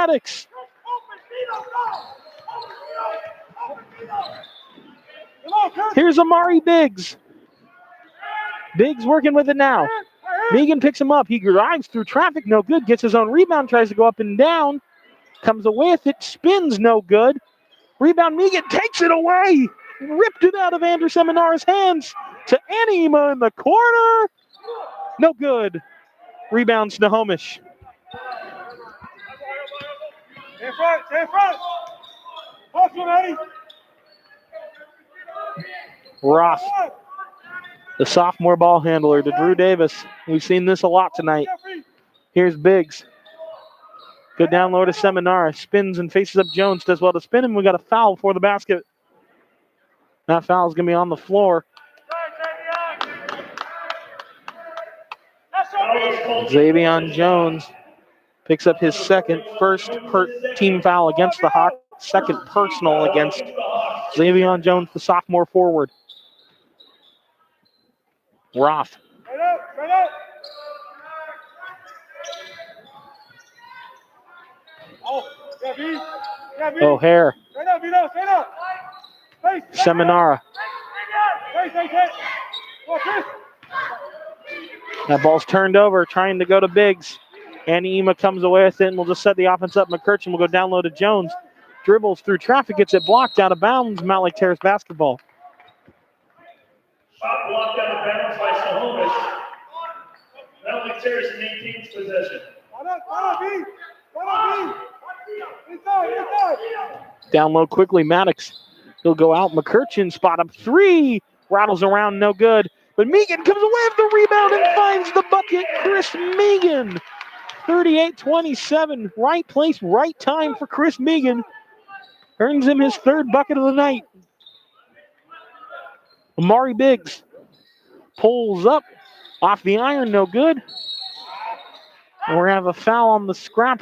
Maddox. Here's Amari Biggs. Biggs working with it now. Megan picks him up. He drives through traffic, no good. Gets his own rebound, tries to go up and down. Comes away with it, spins, no good. Rebound, Megan takes it away. Ripped it out of Andrew Seminara's hands to Anima in the corner. No good. Rebound, Snohomish. Stay in front, stay in front. Hustle, Eddie. Ross, the sophomore ball handler to Drew Davis. We've seen this a lot tonight. Here's Biggs. Good down low to Seminara. Spins and faces up Jones. Does well to spin him. We got a foul for the basket. That foul is going to be on the floor. Xavier Jones picks up his first team foul against the Hawks. Second personal against Xavier Jones, the sophomore forward. Roth. O'Hare. Seminara. That ball's turned over, trying to go to Biggs. Annie Ema comes away with it, and we'll just set the offense up. McCurchin will go down low to Jones. Dribbles through traffic, gets it blocked out of bounds. Mountlake Terrace basketball. Shot blocked out of bounds by Snohomish. Mountlake Terrace maintains possession. Down low quickly, Maddox. He'll go out. McCurchin spot up three. Rattles around, no good. But Megan comes away with the rebound and finds the bucket. Chris Megan. 38-27. Right place, right time for Chris Megan. Earns him his third bucket of the night. Amari Biggs pulls up off the iron, no good. And we're going to have a foul on the scrap.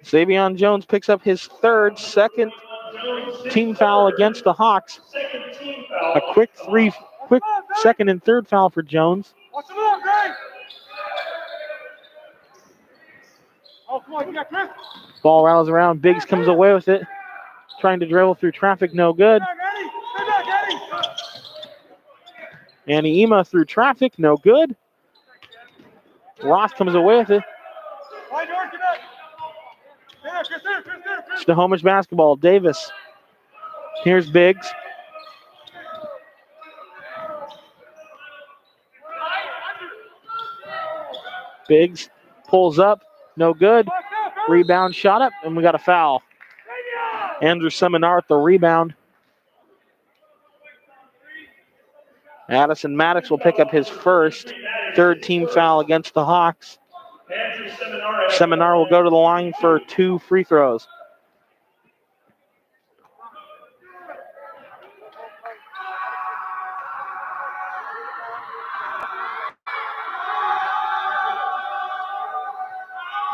Xavier Jones picks up his second team foul against the Hawks. A quick second and third foul for Jones. Ball rattles around. Biggs comes away with it. Trying to dribble through traffic, no good. Annie Ema through traffic, no good. Ross comes away with it. Snohomish basketball. Davis. Here's Biggs. Biggs pulls up, no good. Rebound shot up, and we got a foul. Andrew Seminar with the rebound. Addison Maddox will pick up his third team foul against the Hawks. Seminar will go to the line for 2 free throws.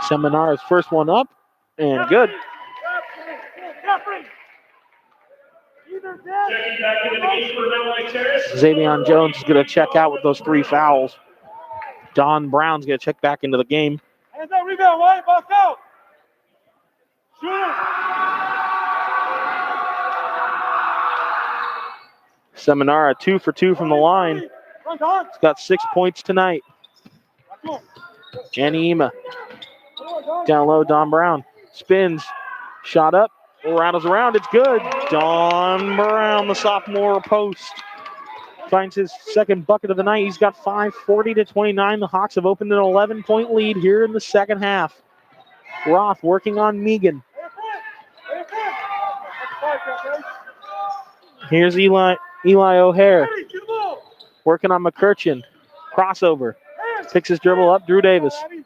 Seminar's first one up, and good. Xavier Jones is going to check out with those 3 fouls. Don Brown's going to check back into the game. Hands up, rebound, White, box out. Shoot. Seminara 2 for 2 from the line. He's got 6 points tonight. Annie Ema. Down low, Don Brown. Spins. Shot up. Rattles around. It's good. Don Brown, the sophomore post. Finds his second bucket of the night. He's got 5, 40-29. The Hawks have opened an 11-point lead here in the second half. Roth working on Megan. Here's Eli O'Hare. Working on McCurchin. Crossover. Picks his dribble up. Drew Davis. He's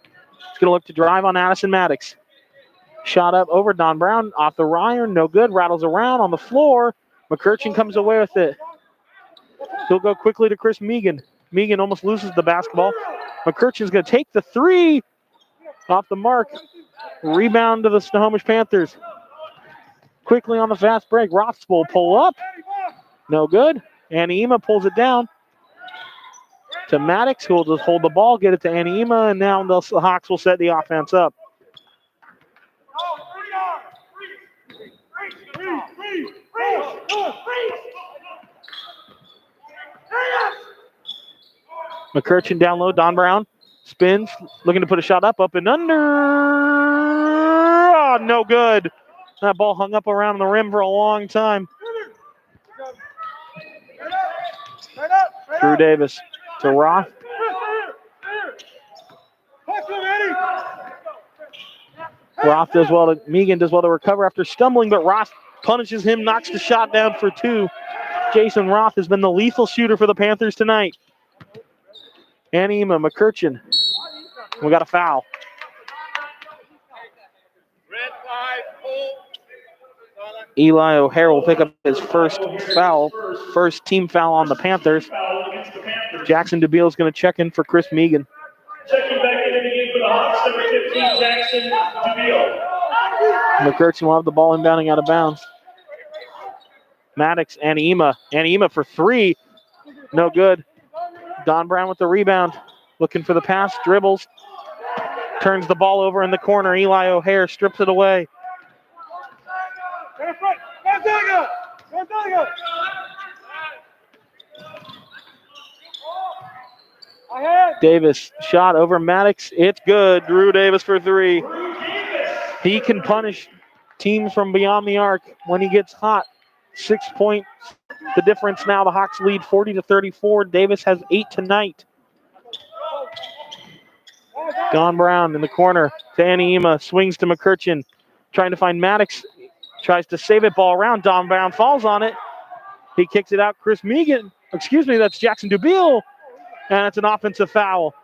going to look to drive on Addison Maddox. Shot up over Don Brown. Off the iron. No good. Rattles around on the floor. McCurchin comes away with it. He'll go quickly to Chris Megan. Megan almost loses the basketball. McCurchin's going to take the 3 off the mark. Rebound to the Snohomish Panthers. Quickly on the fast break. Roths will pull up. No good. Annie Ema pulls it down to Maddox, who will just hold the ball, get it to Annie Ema, and now the Hawks will set the offense up. McCurchin down low. Don Brown spins, looking to put a shot up and under. Oh, no good. That ball hung up around the rim for a long time. Drew Davis to Roth. Roth does well to Megan does well to recover after stumbling, but Roth punishes him, knocks the shot down for two. Jason Roth has been the lethal shooter for the Panthers tonight. Anima McCurchin. We got a foul. Eli O'Hare will pick up his first foul, first team foul on the Panthers. Jackson DeBeal is going to check in for Chris Megan. Checking back in the game for the Hawks, number 15, Jackson DeBeal. McCurchin will have the ball inbounding out of bounds. Maddox, Anima for three. No good. Don Brown with the rebound. Looking for the pass, dribbles. Turns the ball over in the corner. Eli O'Hare strips it away. Davis, shot over Maddox. It's good. Drew Davis for three. He can punish teams from beyond the arc when he gets hot. 6 points. The difference now, the Hawks lead 40-34. Davis has 8 tonight. Don Brown in the corner. Anima swings to McCurchin. Trying to find Maddox. Tries to save it, ball around. Don Brown falls on it. He kicks it out. Chris Megan. Excuse me, that's Jackson DeBeal. And it's an offensive foul.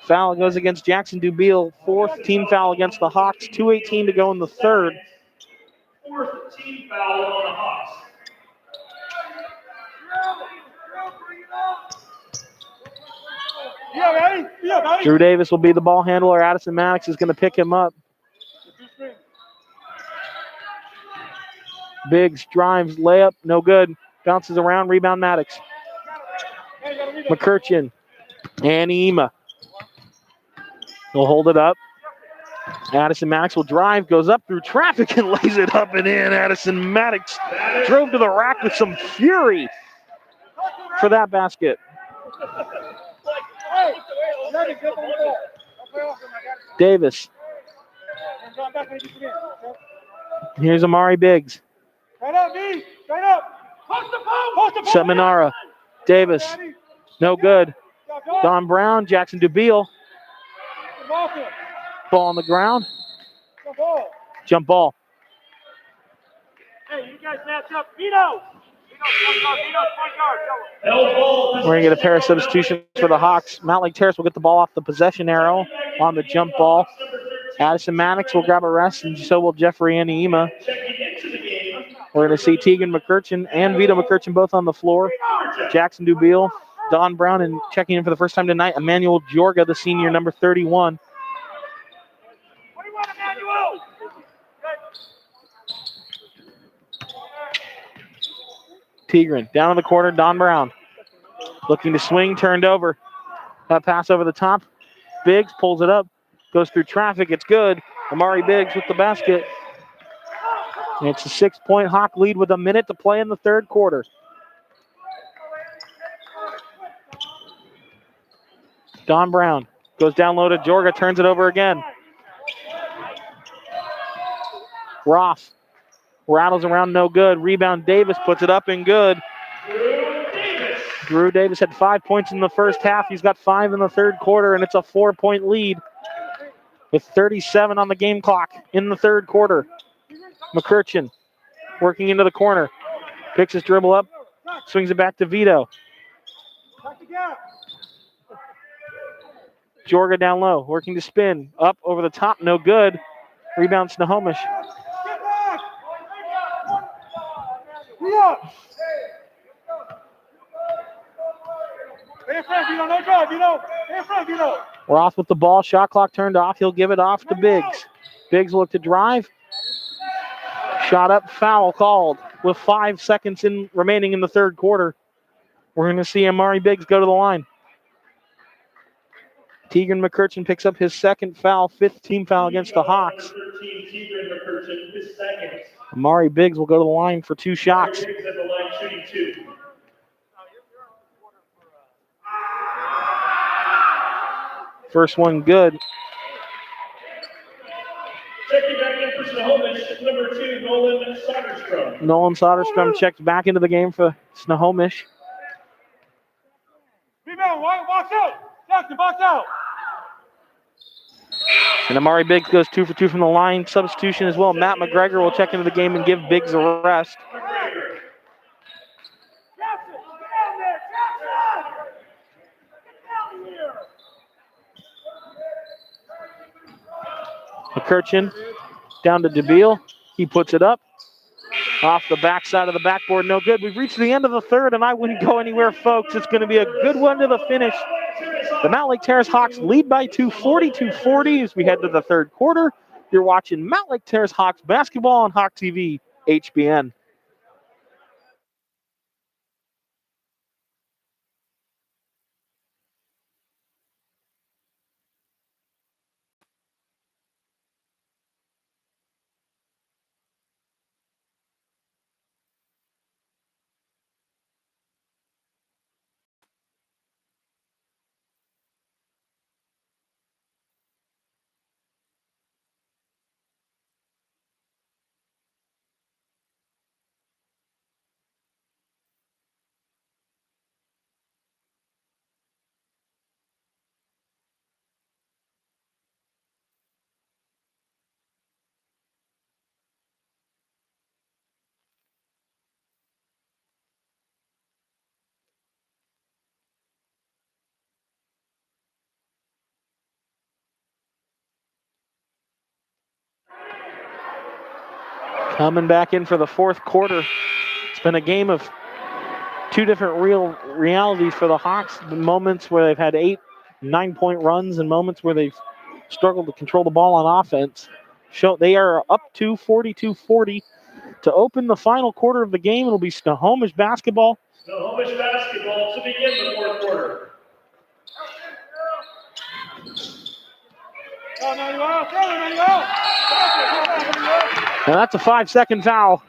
Foul goes against Jackson DeBeal. Fourth team foul against the Hawks. 2:18 to go in the third. Fourth team foul on the Hawks. Drew Davis will be the ball handler. Addison Maddox is going to pick him up. Biggs drives, layup, no good. Bounces around, rebound Maddox. McCurchin, Anima. He'll hold it up. Addison Maddox will drive, goes up through traffic and lays it up and in. Addison Maddox drove to the rack with some fury for that basket. Davis. Here's Amari Biggs. Seminara. Davis. No good. Don Brown, Jackson DeBeal. Ball on the ground. Jump ball. Hey, you guys match up. Vito! We're going to get a pair of substitutions for the Hawks. Mountlake Terrace will get the ball off the possession arrow on the jump ball. Addison Maddox will grab a rest, and so will Jeffrey Anima. We're going to see Tegan McCurchin and Vito McCurchin both on the floor. Jackson DeBeal, Don Brown, and checking in for the first time tonight, Emmanuel Jorga, the senior, number 31. Tigran down in the corner, Don Brown. Looking to swing, turned over. That pass over the top. Biggs pulls it up, goes through traffic, it's good. Amari Biggs with the basket. And it's a 6-point Hawk lead with a minute to play in the third quarter. Don Brown goes down low to Jorga, turns it over again. Roth rattles around, no good. Rebound, Davis puts it up and good. Drew Davis had 5 points in the first half. He's got 5 in the third quarter, and it's a 4-point lead with 37 on the game clock in the third quarter. McCurchin working into the corner. Picks his dribble up, swings it back to Vito. Jorga down low, working to spin. Up over the top, no good. Rebound Snohomish. Roth with the ball. Shot clock turned off. He'll give it off to Biggs. Biggs will look to drive. Shot up, foul called with 5 seconds remaining in the third quarter. We're going to see Amari Biggs go to the line. Tegan McCurchin picks up his second foul, 5th team foul against the Hawks. conversion, his second. Amari Biggs will go to the line for 2 shots. Amari Biggs at the line shooting 2. First one good. Checking back in for Snohomish, number 2, Nolan Soderstrom. Nolan Soderstrom checked back into the game for Snohomish. Rebound, box out. Jackson, box out. And Amari Biggs goes 2 for 2 from the line. Substitution as well. Matt McGregor will check into the game and give Biggs a rest. McGregor. Jackson, get down there. Jackson! Get down here. McCurchin down to DeBeal. He puts it up. Off the backside of the backboard, no good. We've reached the end of the third, and I wouldn't go anywhere, folks. It's going to be a good one to the finish. The Mountlake Terrace Hawks lead by 2, 42-40 as we head to the third quarter. You're watching Mountlake Terrace Hawks basketball on Hawk TV, HBN. Coming back in for the fourth quarter. It's been a game of 2 different realities for the Hawks. The moments where they've had 8, 9-point runs and moments where they've struggled to control the ball on offense. They are up to 42-40. To open the final quarter of the game, it'll be Snohomish basketball. Snohomish basketball to begin the fourth quarter. And that's a 5-second foul.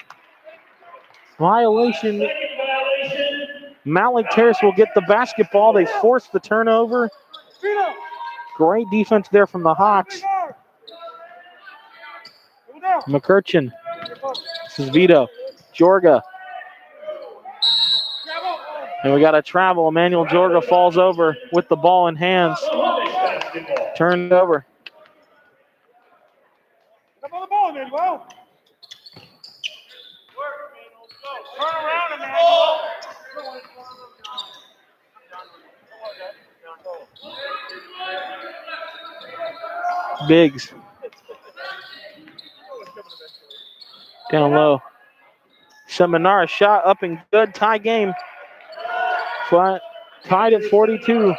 Violation. Second violation. Mountlake Terrace will get the basketball. They forced the turnover. Great defense there from the Hawks. McCurchin. This is Vito. Jorga. And we got a travel. Emmanuel Jorga falls over with the ball in hands. Snohomish basketball. Turned over. Up on the ball, Emmanuel. Turn around, Emmanuel. Biggs. Down low. Seminara shot up and good. Tie game. Tied at 42.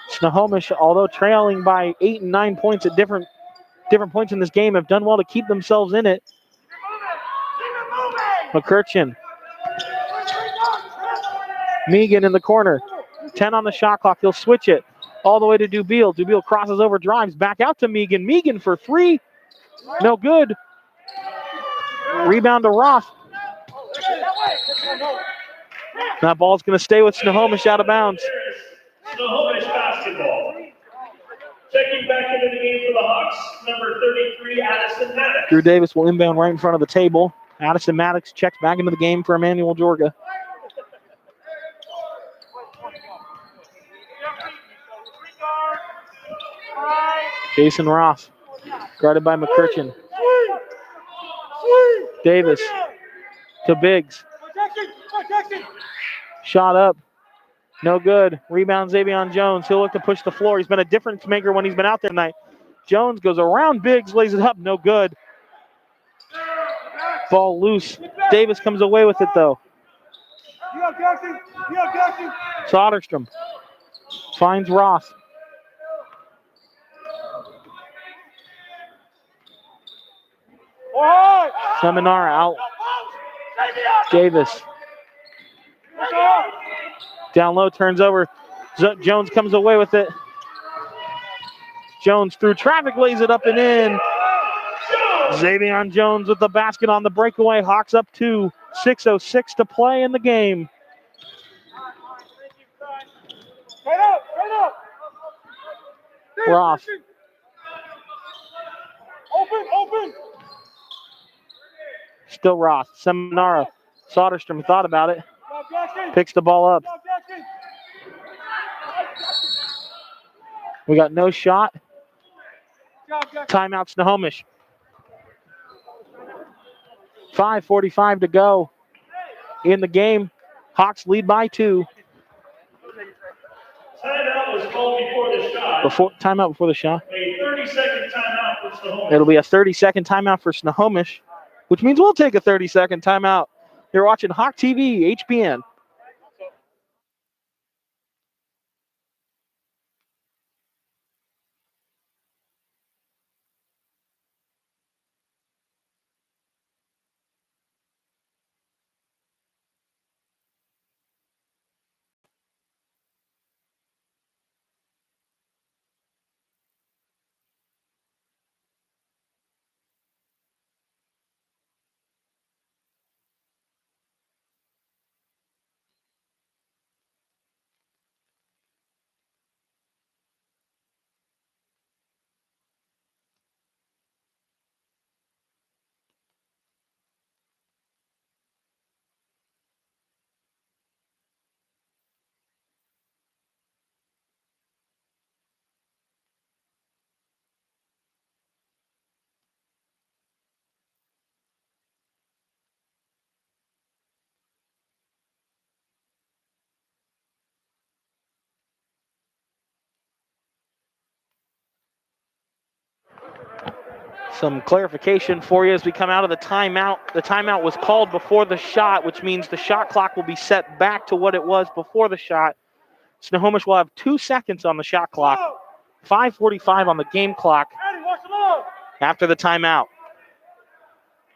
Snohomish, although trailing by 8 and 9 points at different points in this game, have done well to keep themselves in it. McCurchin. Megan in the corner. 10 on the shot clock. He'll switch it all the way to DeBeal. DeBeal crosses over, drives back out to Megan. Megan for 3. No good. Rebound to Roth. That ball's going to stay with Snohomish out of bounds. Snohomish basketball. Checking back into the game for the Hawks, number 33, Addison Maddox. Drew Davis will inbound right in front of the table. Addison Maddox checks back into the game for Emmanuel Jorga. Jason Roth, guarded by McCurchin. Davis to Biggs. Shot up. No good. Rebound Xavion Jones. He'll look to push the floor. He's been a difference maker when he's been out there tonight. Jones goes around Biggs, lays it up. No good. Ball loose. Davis comes away with it, though. Soderstrom finds Roth. Seminara out. Davis. Down low, turns over. Jones comes away with it. Jones through traffic, lays it up and in. Xavier Jones with the basket on the breakaway. Hawks up 2. 6:06 to play in the game. Roth. Open. Still Roth. Seminara. Soderstrom thought about it. Picks the ball up. We got no shot. Timeout Snohomish. 5:45 to go in the game. Hawks lead by 2. Timeout was called before the shot. Timeout before the shot. A 30-second timeout for Snohomish. It'll be a 30-second timeout for Snohomish, which means we'll take a 30-second timeout. You're watching Hawk TV, HPN. Some clarification for you as we come out of the timeout. The timeout was called before the shot, which means the shot clock will be set back to what it was before the shot. Snohomish will have 2 seconds on the shot clock. 5:45 on the game clock after the timeout.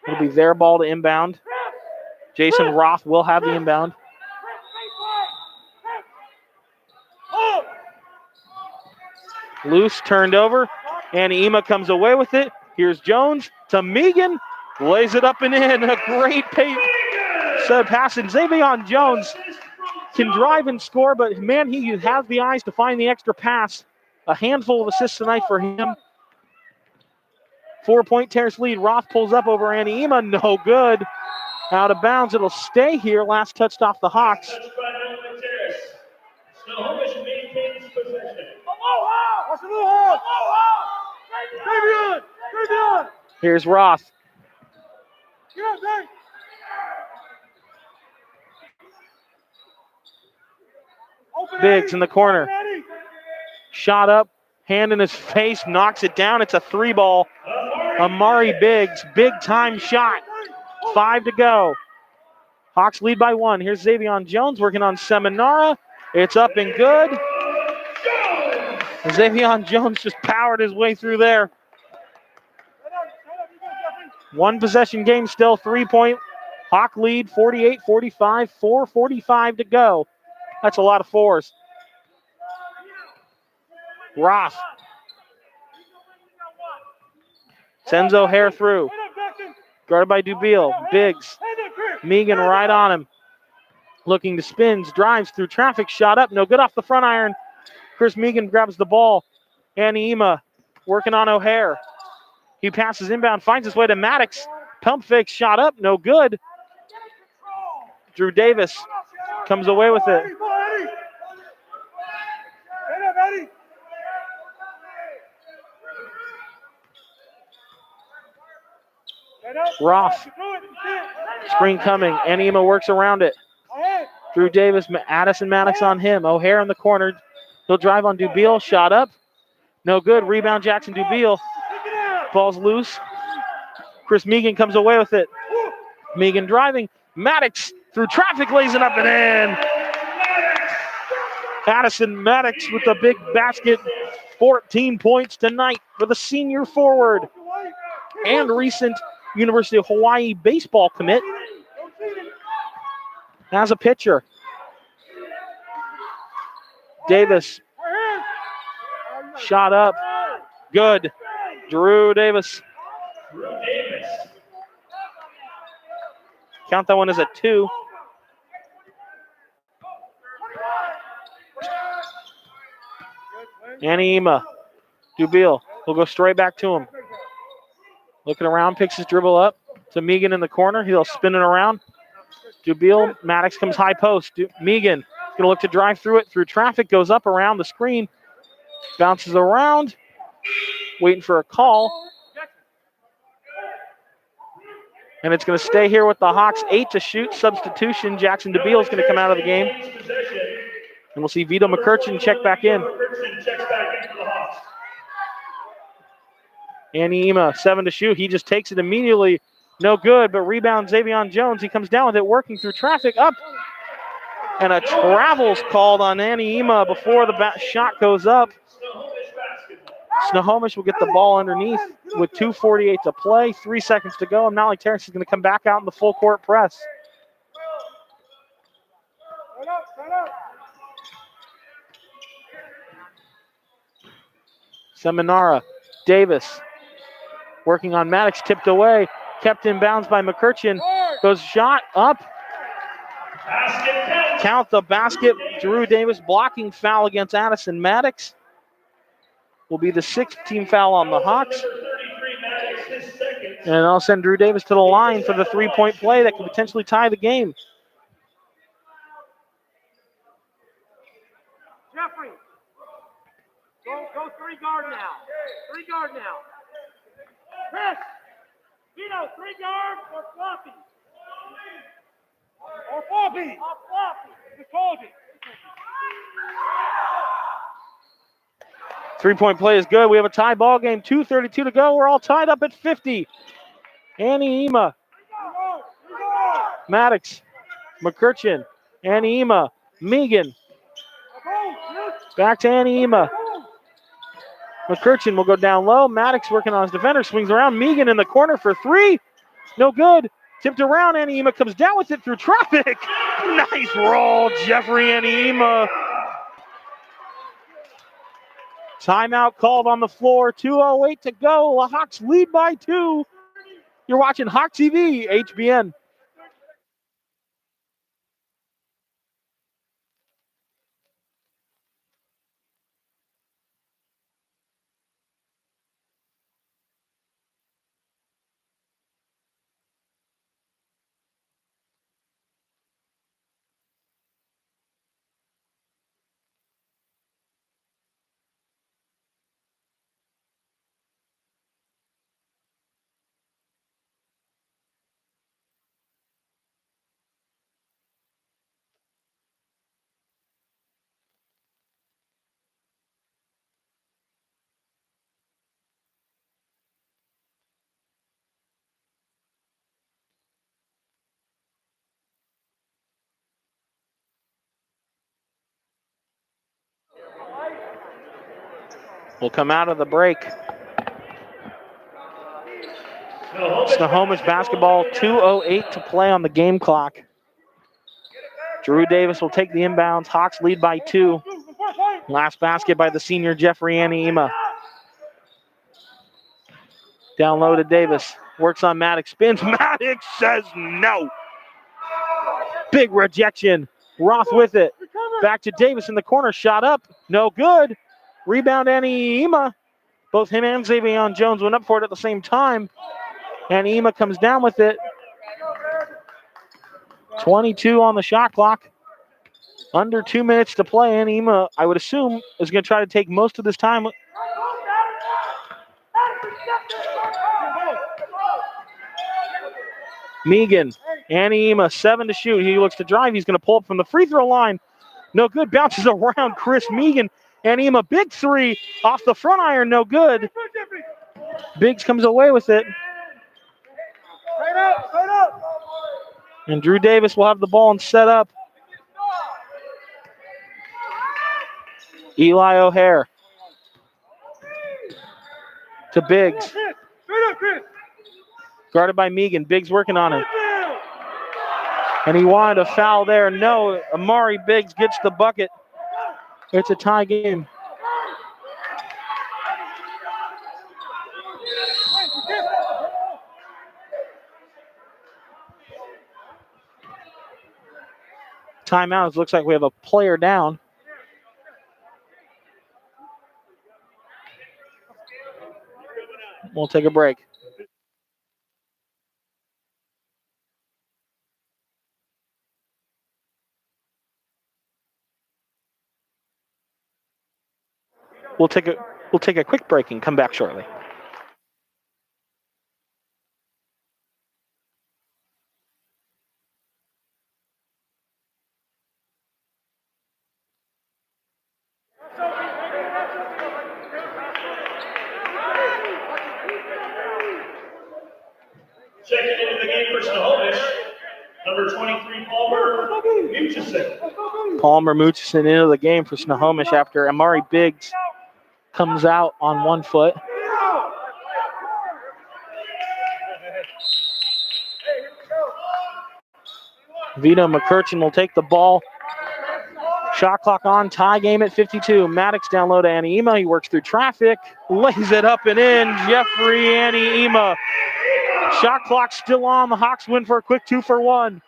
It'll be their ball to inbound. Jason Roth will have the inbound. Loose, turned over. Annie Ema comes away with it. Here's Jones to Megan. Lays it up and in. A great pass. And Xavier Jones can drive and score, but man, he has the eyes to find the extra pass. A handful of assists tonight for him. 4-point Terrace lead. Roth pulls up over Annie Ema. No good. Out of bounds. It'll stay here. Last touched off the Hawks. Snohomish maintains possession. Here's Roth. Biggs in the corner. Shot up, hand in his face, knocks it down. It's a 3-ball. Amari Biggs, big time shot. 5 to go. Hawks lead by 1. Here's Xavier Jones working on Seminara. It's up and good. Xavier Jones just powered his way through there. 1 possession game still, 3-point. Hawk lead, 48-45, 4:45 to go. That's a lot of 4s. Roth sends O'Hare through. Guarded by Dubiel. Biggs. Megan right on him. Looking to spins, drives through traffic, shot up, no good off the front iron. Chris Megan grabs the ball. Annie Ema working on O'Hare. He passes inbound, finds his way to Maddox. Pump fake, shot up, no good. Drew Davis comes away with it. Roth. Screen coming. Annie Ema works around it. Drew Davis, Addison Maddox on him. O'Hare in the corner. He'll drive on Dubiel. Shot up. No good. Rebound Jackson Dubiel. Ball's loose. Chris Megan comes away with it. Megan driving. Maddox through traffic lays it up and in. Addison Maddox with the big basket. 14 points tonight for the senior forward and recent University of Hawaii baseball commit as a pitcher. Davis. Shot up. Good. Drew Davis. Drew Davis. Count that one as a 2. Annie Ema. Dubiel will go straight back to him. Looking around, picks his dribble up to Megan in the corner. He'll spin it around. Dubiel, Maddox comes high post. Megan is going to look to drive through it, through traffic, goes up around the screen, bounces around, waiting for a call. And it's going to stay here with the Hawks. 8 to shoot. Substitution. Jackson Dubiel is going to come out of the game. And we'll see Vito McCurchin check back in. Annie Ema, 7 to shoot. He just takes it immediately. No good, but rebound Xavier Jones. He comes down with it, working through traffic, up. And a travel's called on Annie Ema before the shot goes up. Snohomish will get the ball underneath with 2:48 to play, 3 seconds to go, and Mountlake Terrace is going to come back out in the full court press. Seminara, Davis, working on Maddox, tipped away, kept in bounds by McCurchin, goes shot up. Count the basket. Drew Davis blocking foul against Addison Maddox. Will be the 6th team foul on the Hawks. And I'll send Drew Davis to the line for the 3-point play that could potentially tie the game. Jeffrey, go 3 guard now. 3 guard now. Chris, Vito, 3 guard or floppy. Or floppy. Just hold it. 3-point play is good. We have a tie ball game. 2:32 to go. We're all tied up at 50. Annie Ema. Maddox. McCurchin. Annie Ema. Megan. Back to Annie Ema. McCurchin will go down low. Maddox working on his defender. Swings around. Megan in the corner for 3. No good. Tipped around. Annie Ema comes down with it through traffic. Nice roll, Jeffrey Annie Ema. Timeout called on the floor. 2:08 to go. The Hawks lead by 2. You're watching Hawk TV, HBN. We'll come out of the break. Snohomish basketball, 2:08 to play on the game clock. Drew Davis will take the inbounds. Hawks lead by 2. Last basket by the senior Jeffrey Annie Ema. Down low to Davis. Works on Maddox. Spins. Maddox says no. Big rejection. Roth with it. Back to Davis in the corner. Shot up. No good. Rebound Annie Ema. Both him and Xavier Jones went up for it at the same time. And Ema comes down with it. 22 on the shot clock. Under 2 minutes to play. And Ema, I would assume, is going to try to take most of this time. Megan. Annie Ema, 7 to shoot. He looks to drive. He's going to pull up from the free throw line. No good. Bounces around Chris Megan. Annie Ema, big 3 off the front iron. No good. Biggs comes away with it. And Drew Davis will have the ball and set up. Eli O'Hare to Biggs. Guarded by Megan. Biggs working on it. And he wanted a foul there. No, Amari Biggs gets the bucket. It's a tie game. timeout. It looks like we have a player down. We'll take a break. We'll take a quick break and come back shortly. Checking into the game for Snohomish, number 23, Palmer Mutchison. Palmer Mutchison into the game for Snohomish after Amari Biggs comes out on 1 foot. Vito McCurchin will take the ball. Shot clock on, tie game at 52. Maddox down low to Aniema. He works through traffic, lays it up and in. Jeffrey Aniema. Shot clock still on. The Hawks win for a quick 2-for-1.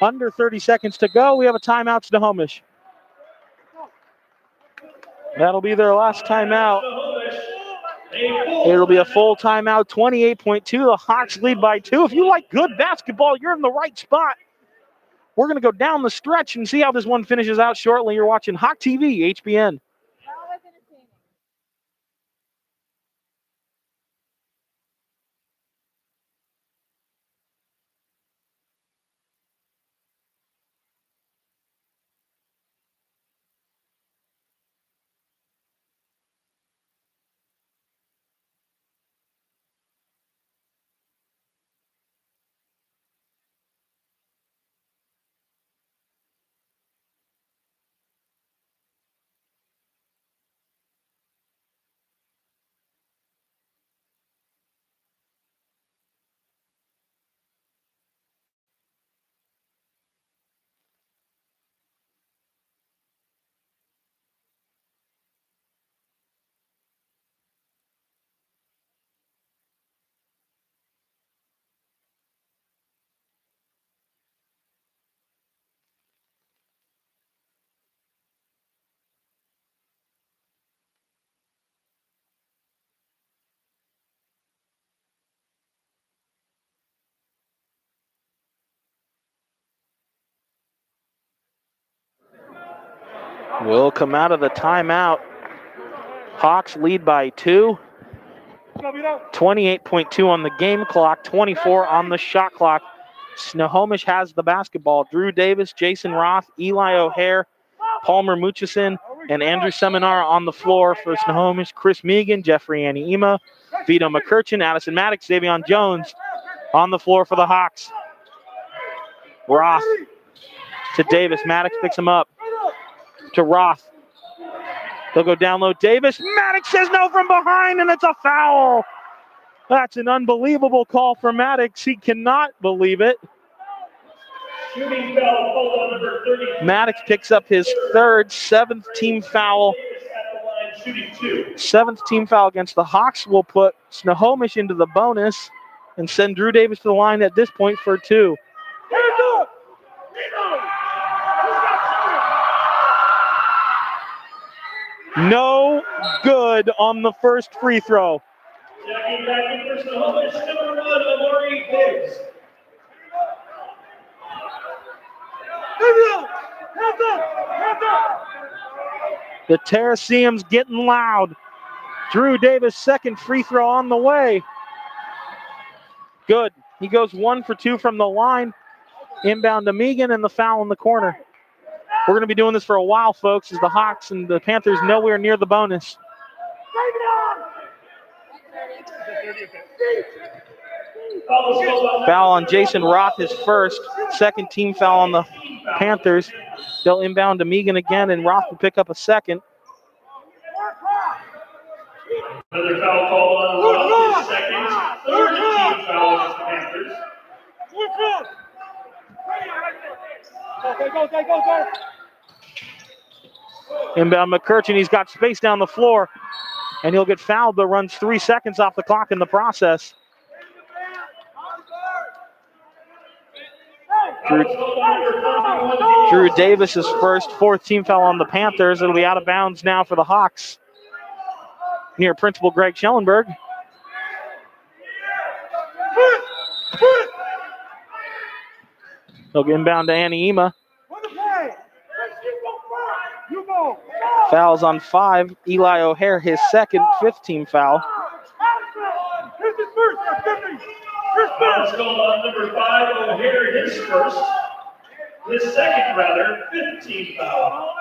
Under 30 seconds to go. We have a timeout, Snohomish. That'll be their last timeout. It'll be a full timeout, 28.2. The Hawks lead by 2. If you like good basketball, you're in the right spot. We're going to go down the stretch and see how this one finishes out shortly. You're watching Hawk TV, HBN. Will come out of the timeout. Hawks lead by 2. 28.2 on the game clock, 24 on the shot clock. Snohomish has the basketball. Drew Davis, Jason Roth, Eli O'Hare, Palmer Mutchison, and Andrew Seminar on the floor for Snohomish. Chris Megan, Jeffrey Aniema, Vito McCurchin, Addison Maddox, Davion Jones on the floor for the Hawks. Roth to Davis. Maddox picks him up to Roth. They'll go down low. Davis. Maddox says no from behind, and it's a foul. That's an unbelievable call for Maddox. He cannot believe it. Shooting foul called on number 30. Maddox picks up his third, 7th team foul. Shooting 2. 7th team foul against the Hawks will put Snohomish into the bonus and send Drew Davis to the line at this point for 2. No good on the first free throw. Checking back in for Snohomish, number 1, Amari Biggs. The Terraceum's getting loud. Drew Davis, second free throw on the way. Good. He goes 1 for 2 from the line. Inbound to Megan, and the foul in the corner. We're going to be doing this for a while, folks, as the Hawks and the Panthers nowhere near the bonus. Foul on Jason Roth, his first. 2nd team foul on the Panthers. They'll inbound to Megan again, and Roth will pick up a second. Another foul call on Roth, his 2nd. 3rd team foul against the Panthers. Inbound McCurchin, he's got space down the floor, and he'll get fouled, but runs 3 seconds off the clock in the process. Drew Davis's first, fourth team foul on the Panthers. It'll be out of bounds now for the Hawks near Principal Greg Schellenberg. They'll get inbound to Aniema. Fouls on 5. Eli O'Hare, his second, fifth team foul. Fouls called on number 5, O'Hare, his first. His second, rather, 15 foul.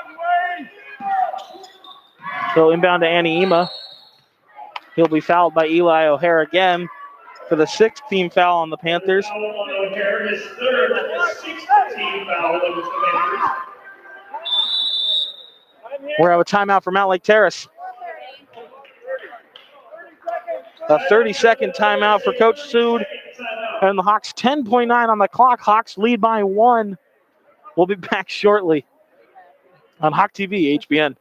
He'll inbound to Aniema. He'll be fouled by Eli O'Hare again for the sixth team foul on the Panthers. Foul on O'Hare, his third, his sixth team foul against the Panthers. We're out of timeout for Mountlake Terrace. A 30-second timeout for Coach Sood. And the Hawks, 10.9 on the clock. Hawks lead by 1. We'll be back shortly on Hawk TV, HBN.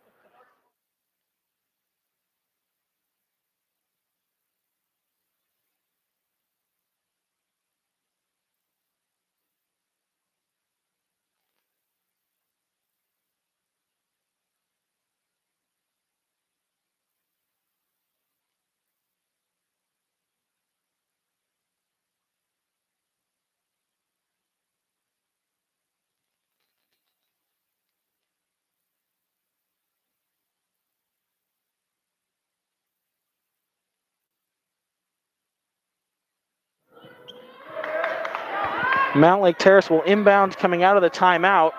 Mountlake Terrace will inbound coming out of the timeout.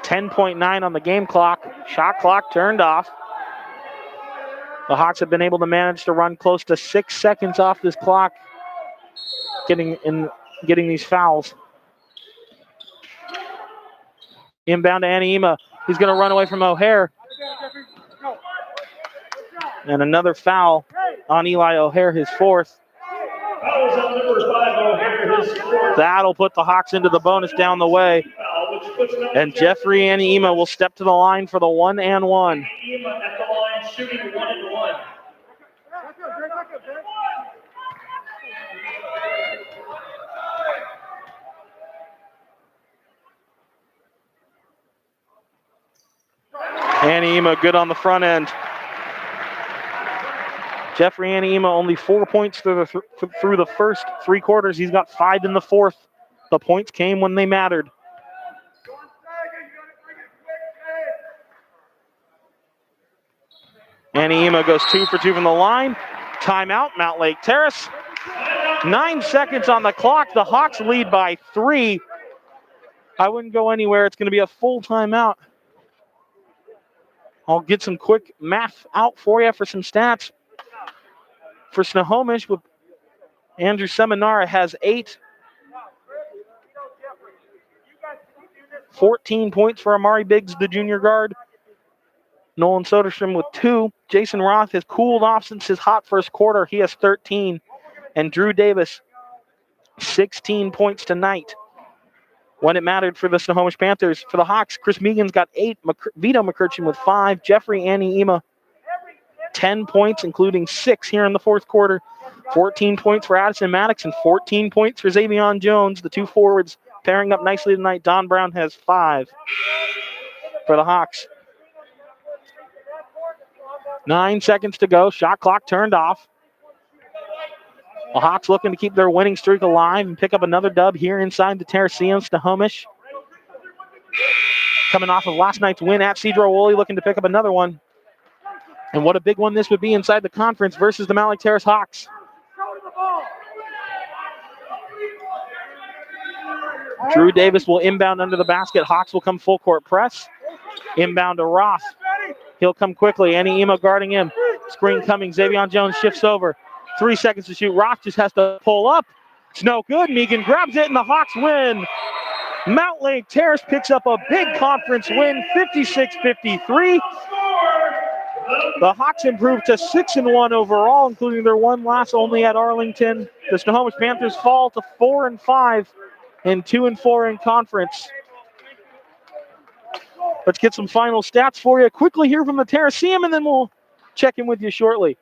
10.9 on the game clock. Shot clock turned off. The Hawks have been able to manage to run close to 6 seconds off this clock, getting these fouls. Inbound to Aniema. He's going to run away from O'Hare. And another foul on Eli O'Hare, his fourth. Fouls on number 5, O'Hare, his fourth. That'll put the Hawks into the bonus down the way. And Jeffrey Aniema will step to the line for the 1 and 1. Aniema at the line shooting 1 and 1. Aniema good on the front end. Jeffrey Aniema only 4 points through the first 3 quarters. He's got 5 in the fourth. The points came when they mattered. Aniema goes 2 for 2 from the line. Timeout, Mountlake Terrace. 9 seconds on the clock. The Hawks lead by 3. I wouldn't go anywhere. It's going to be a full timeout. I'll get some quick math out for you for some stats. For Snohomish, with Andrew Seminara has 8. 14 points for Amari Biggs, the junior guard. Nolan Soderstrom with 2. Jason Roth has cooled off since his hot first quarter. He has 13. And Drew Davis, 16 points tonight when it mattered for the Snohomish Panthers. For the Hawks, Chris Megan's got 8. Vito McCurchin with 5. Jeffrey Aniema, 10 points, including 6 here in the fourth quarter. 14 points for Addison Maddox and 14 points for Xavion Jones. The 2 forwards pairing up nicely tonight. Don Brown has 5 for the Hawks. 9 seconds to go. Shot clock turned off. The Hawks looking to keep their winning streak alive and pick up another dub here inside the Terraceum. Snohomish coming off of last night's win at Cedro Woolley, looking to pick up another one. And what a big one this would be inside the conference versus the Mountlake Terrace Hawks. Drew Davis will inbound under the basket. Hawks will come full court press. Inbound to Roth. He'll come quickly. Aniema guarding him. Screen coming. Xavion Jones shifts over. 3 seconds to shoot. Roth just has to pull up. It's no good. Megan grabs it and the Hawks win. Mountlake Terrace picks up a big conference win, 56-53. The Hawks improved to 6-1 overall, including their one loss only at Arlington. The Snohomish Panthers fall to 4-5 and 2-4 in conference. Let's get some final stats for you quickly here from the Terraceum, and then we'll check in with you shortly.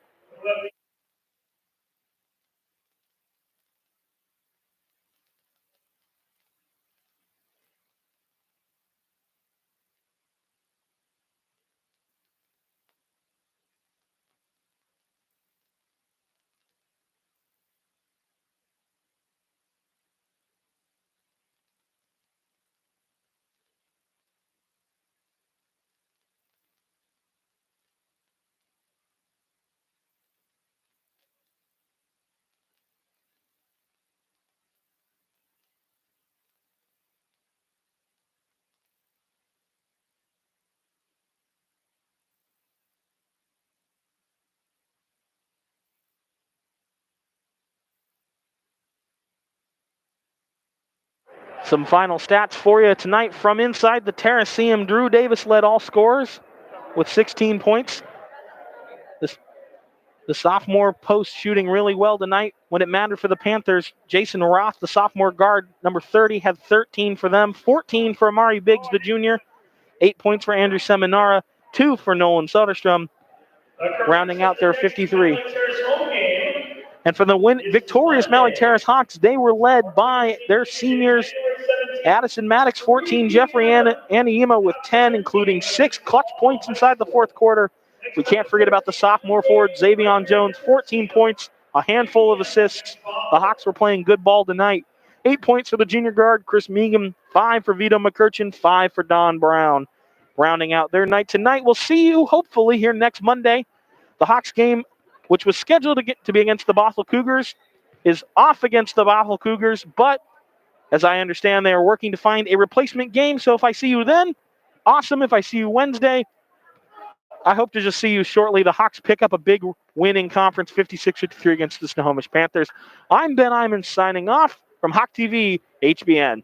Some final stats for you tonight from inside the Terrace. Drew Davis led all scorers with 16 points. The sophomore post shooting really well tonight when it mattered for the Panthers. Jason Roth, the sophomore guard, number 30, had 13 for them. 14 for Amari Biggs, the junior. 8 points for Andrew Seminara. 2 for Nolan Soderstrom, rounding out their 53. And for the victorious Mountlake Terrace Hawks, they were led by their seniors, Addison Maddox, 14, Jeffrey Aniema with 10, including 6 clutch points inside the fourth quarter. We can't forget about the sophomore forward, Xavion Jones, 14 points, a handful of assists. The Hawks were playing good ball tonight. 8 points for the junior guard, Chris Meaghan, 5 for Vito McCurchin, 5 for Don Brown. Rounding out their night tonight. We'll see you hopefully here next Monday. The Hawks game, which was scheduled to be against the Bothell Cougars, is off against the Bothell Cougars, but as I understand, they are working to find a replacement game. So if I see you then, awesome. If I see you Wednesday, I hope to just see you shortly. The Hawks pick up a big win in conference, 56-53 against the Snohomish Panthers. I'm Ben Iman signing off from Hawk TV, HBN.